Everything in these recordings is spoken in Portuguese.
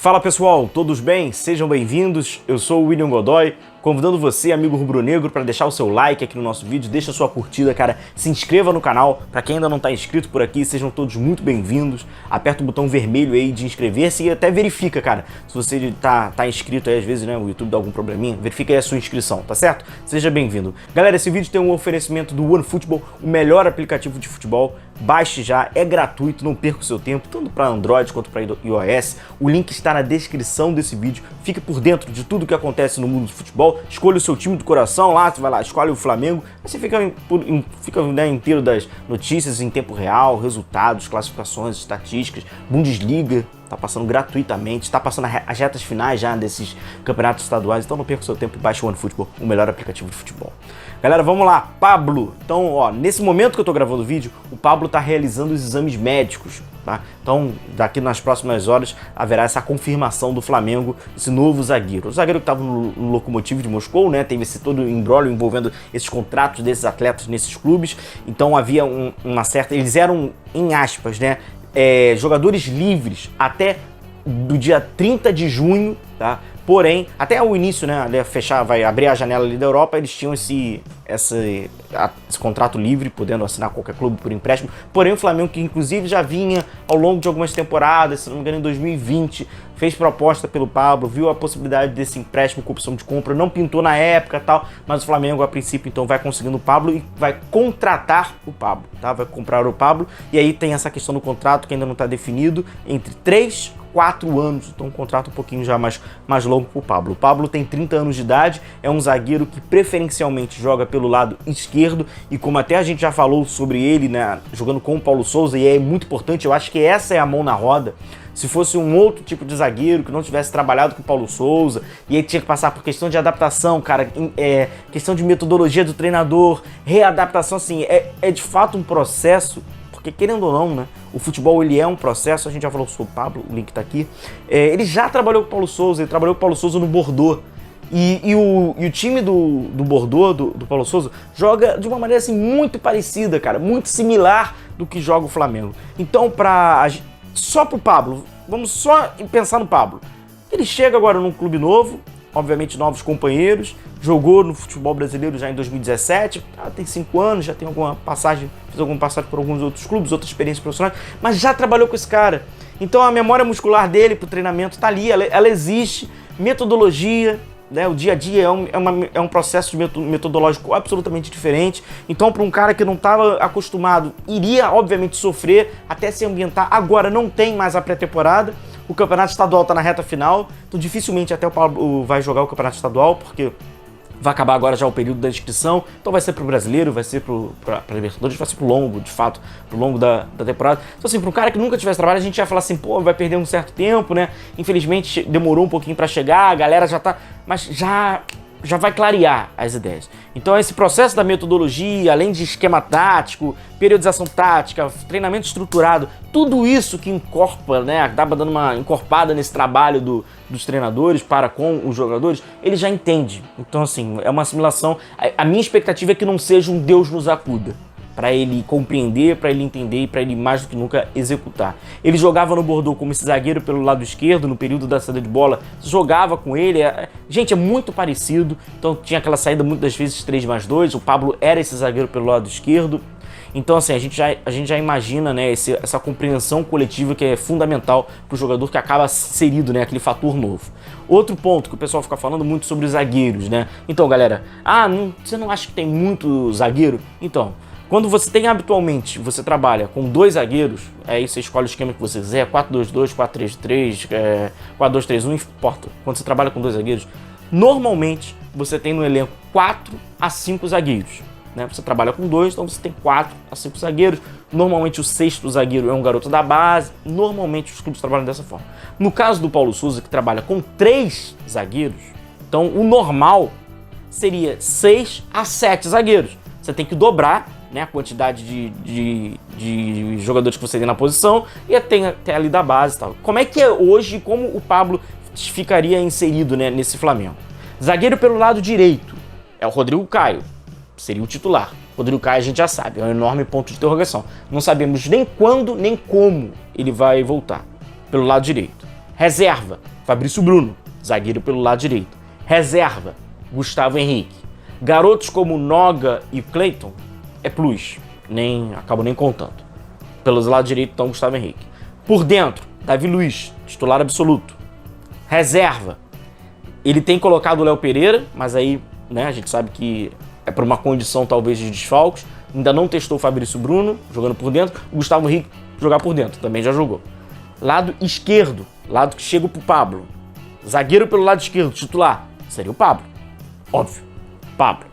Fala pessoal, todos bem? Sejam bem-vindos, eu sou o William Godoy, convidando você, amigo rubro-negro, para deixar o seu like aqui no nosso vídeo, deixa a sua curtida, cara, se inscreva no canal, para quem ainda não está inscrito por aqui, sejam todos muito bem-vindos, aperta o botão vermelho aí de inscrever-se e até verifica, cara, se você tá inscrito aí, às vezes, né, o YouTube dá algum probleminha, verifica aí a sua inscrição, tá certo? Seja bem-vindo. Galera, esse vídeo tem um oferecimento do OneFootball, o melhor aplicativo de futebol, baixe já, é gratuito, não perca o seu tempo, tanto para Android quanto para iOS, o link está na descrição desse vídeo, fique por dentro de tudo que acontece no mundo do futebol, escolha o seu time do coração lá, você vai lá, escolhe o Flamengo, aí você fica né, inteiro das notícias em tempo real, resultados, classificações, estatísticas, Bundesliga, tá passando gratuitamente, tá passando as retas finais já desses campeonatos estaduais, então não perca o seu tempo e baixe o OneFootball, o melhor aplicativo de futebol. Galera, vamos lá, Pablo. Então, ó, nesse momento que eu tô gravando o vídeo, o Pablo tá realizando os exames médicos, tá? Então, daqui nas próximas horas, haverá essa confirmação do Flamengo, esse novo zagueiro. O zagueiro que tava no Lokomotiv de Moscou, né? Teve esse todo imbróglio envolvendo esses contratos desses atletas nesses clubes. Então, havia uma certa... Eles eram, em aspas, né? Jogadores livres até do dia 30 de junho, tá? Porém, até o início, né, vai abrir a janela ali da Europa, eles tinham esse contrato livre, podendo assinar qualquer clube por empréstimo. Porém, o Flamengo, que inclusive já vinha ao longo de algumas temporadas, se não me engano em 2020, fez proposta pelo Pablo, viu a possibilidade desse empréstimo com opção de compra, não pintou na época e tal, mas o Flamengo, a princípio, então vai conseguindo o Pablo e vai contratar o Pablo, tá? Vai comprar o Pablo, e aí tem essa questão do contrato que ainda não está definido, entre 3 e 4 anos, então um contrato um pouquinho já mais longo para o Pablo. O Pablo tem 30 anos de idade, é um zagueiro que preferencialmente joga pelo lado esquerdo e como até a gente já falou sobre ele, né, jogando com o Paulo Souza, e é muito importante, eu acho que essa é a mão na roda. Se fosse um outro tipo de zagueiro que não tivesse trabalhado com o Paulo Souza e aí tinha que passar por questão de adaptação, cara, questão de metodologia do treinador, readaptação, assim, é de fato um processo. Porque querendo ou não, né, o futebol ele é um processo, a gente já falou sobre o Pablo, o link tá aqui, ele já trabalhou com o Paulo Souza, ele trabalhou com o Paulo Souza no Bordeaux, e o time do Bordeaux, do Paulo Souza, joga de uma maneira assim muito parecida, cara, muito similar do que joga o Flamengo. Então, só pro Pablo, vamos só pensar no Pablo, ele chega agora num clube novo, obviamente novos companheiros, jogou no futebol brasileiro já em 2017, tem 5 anos, já tem fez alguma passagem por alguns outros clubes, outras experiências profissionais, mas já trabalhou com esse cara. Então a memória muscular dele pro treinamento tá ali, ela existe, metodologia, né, o dia a dia é um processo metodológico absolutamente diferente. Então para um cara que não estava acostumado, iria obviamente sofrer até se ambientar. Agora não tem mais a pré-temporada, o campeonato estadual está na reta final, então dificilmente até o Pablo vai jogar o campeonato estadual, porque vai acabar agora já o período da inscrição, então vai ser pro brasileiro, vai ser pra Libertadores, vai ser pro longo, de fato, pro longo da temporada. Então assim, para um cara que nunca tivesse trabalho, a gente ia falar assim, pô, vai perder um certo tempo, né? Infelizmente demorou um pouquinho para chegar, a galera já tá, mas já vai clarear as ideias. Então esse processo da metodologia, além de esquema tático, periodização tática, treinamento estruturado, tudo isso que incorpora, né, acaba dando uma encorpada nesse trabalho dos treinadores para com os jogadores, ele já entende. Então assim, é uma assimilação. A minha expectativa é que não seja um Deus nos acuda, para ele compreender, para ele entender e para ele mais do que nunca executar. Ele jogava no Bordeaux como esse zagueiro pelo lado esquerdo, no período da saída de bola, jogava com ele, gente, é muito parecido, então tinha aquela saída muitas vezes 3+2, o Pablo era esse zagueiro pelo lado esquerdo, então assim, a gente já imagina, né, essa compreensão coletiva que é fundamental para o jogador que acaba inserido, né, aquele fator novo. Outro ponto que o pessoal fica falando muito sobre os zagueiros, né, então galera, você não acha que tem muito zagueiro? Então, quando você tem habitualmente, você trabalha com 2 zagueiros, aí você escolhe o esquema que você quiser, 4-2-2, 4-3-3, 4-2-3-1, não importa. Quando você trabalha com 2 zagueiros, normalmente você tem no elenco 4 a 5 zagueiros, né? Você trabalha com 2, então você tem 4 a 5 zagueiros. Normalmente o 6º zagueiro é um garoto da base, normalmente os clubes trabalham dessa forma. No caso do Paulo Souza, que trabalha com 3 zagueiros, então o normal seria 6 a 7 zagueiros. Você tem que dobrar, né, a quantidade de jogadores que você tem na posição e tem até ali da base e tal. Como é que é hoje, como o Pablo ficaria inserido, né, nesse Flamengo? Zagueiro pelo lado direito é o Rodrigo Caio, seria o titular. Rodrigo Caio a gente já sabe, é um enorme ponto de interrogação. Não sabemos nem quando, nem como ele vai voltar pelo lado direito. Reserva, Fabrício Bruno, zagueiro pelo lado direito. Reserva, Gustavo Henrique. Garotos como Noga e Cleiton é plus, acabo nem contando. Pelos lados direito estão Gustavo Henrique. Por dentro, Davi Luiz, titular absoluto. Reserva, ele tem colocado o Léo Pereira, mas aí, né, a gente sabe que é por uma condição talvez de desfalques. Ainda não testou o Fabrício Bruno, jogando por dentro. O Gustavo Henrique jogar por dentro, também já jogou. Lado esquerdo, lado que chega pro Pablo. Zagueiro pelo lado esquerdo, titular, seria o Pablo. Óbvio, Pablo.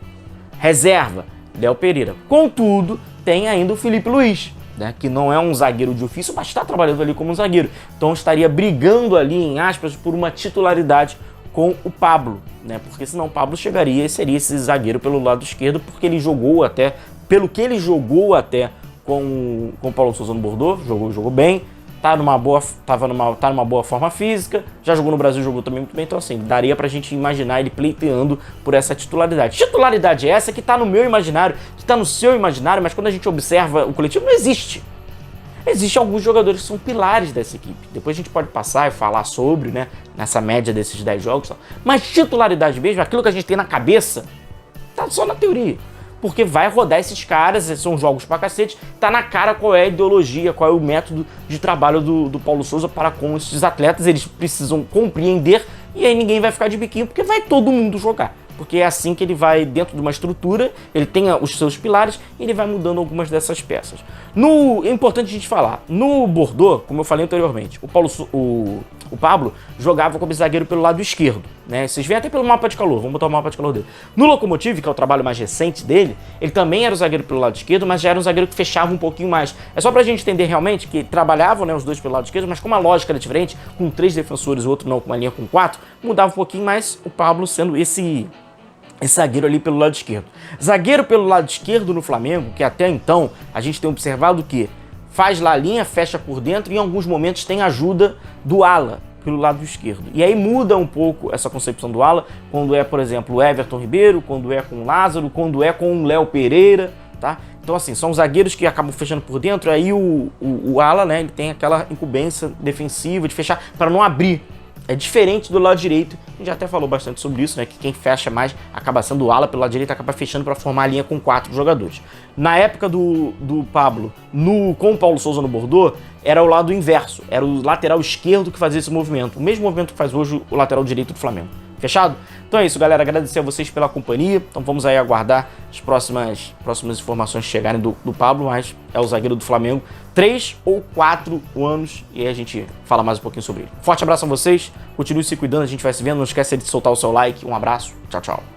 Reserva, Léo Pereira. Contudo, tem ainda o Felipe Luiz, né, que não é um zagueiro de ofício, mas está trabalhando ali como um zagueiro. Então estaria brigando ali, em aspas, por uma titularidade com o Pablo, né? Porque senão o Pablo chegaria e seria esse zagueiro pelo lado esquerdo, porque ele jogou até, pelo que ele jogou até com o Paulo Souza no Bordeaux, jogou bem, tá numa boa forma física, já jogou no Brasil, jogou também muito bem, então assim, daria pra gente imaginar ele pleiteando por essa titularidade. Titularidade essa que tá no meu imaginário, que tá no seu imaginário, mas quando a gente observa o coletivo, não existe. Existem alguns jogadores que são pilares dessa equipe. Depois a gente pode passar e falar sobre, né, nessa média desses 10 jogos. Mas titularidade mesmo, aquilo que a gente tem na cabeça, tá só na teoria. Porque vai rodar esses caras, esses são jogos pra cacete, tá na cara qual é a ideologia, qual é o método de trabalho do Paulo Souza para com esses atletas. Eles precisam compreender e aí ninguém vai ficar de biquinho, porque vai todo mundo jogar. Porque é assim que ele vai, dentro de uma estrutura, ele tem os seus pilares e ele vai mudando algumas dessas peças. É importante a gente falar, no Bordeaux, como eu falei anteriormente, o Pablo jogava como zagueiro pelo lado esquerdo, né? Vocês veem até pelo mapa de calor, vamos botar o mapa de calor dele. No Lokomotiv, que é o trabalho mais recente dele, ele também era o zagueiro pelo lado esquerdo, mas já era um zagueiro que fechava um pouquinho mais. É só pra gente entender realmente que trabalhavam, né, os dois pelo lado esquerdo, mas como a lógica era diferente, com 3 defensores, o outro não, com uma linha com 4, mudava um pouquinho mais, o Pablo sendo esse zagueiro ali pelo lado esquerdo. Zagueiro pelo lado esquerdo no Flamengo, que até então a gente tem observado que faz lá a linha, fecha por dentro e em alguns momentos tem ajuda do ala pelo lado esquerdo. E aí muda um pouco essa concepção do ala, quando é, por exemplo, o Everton Ribeiro, quando é com o Lázaro, quando é com o Léo Pereira, tá? Então assim, são zagueiros que acabam fechando por dentro, aí o ala, né, ele tem aquela incumbência defensiva de fechar para não abrir. É diferente do lado direito, a gente já até falou bastante sobre isso, né? Que quem fecha mais acaba sendo o ala pelo lado direito, acaba fechando para formar a linha com 4 jogadores. Na época do Pablo, com o Paulo Souza no Bordeaux, era o lado inverso, era o lateral esquerdo que fazia esse movimento, o mesmo movimento que faz hoje o lateral direito do Flamengo. Fechado? Então é isso, galera. Agradecer a vocês pela companhia. Então vamos aí aguardar as próximas informações chegarem do Pablo, mas é o zagueiro do Flamengo. 3 ou 4 anos e aí a gente fala mais um pouquinho sobre ele. Forte abraço a vocês. Continue se cuidando, a gente vai se vendo. Não esquece de soltar o seu like. Um abraço. Tchau, tchau.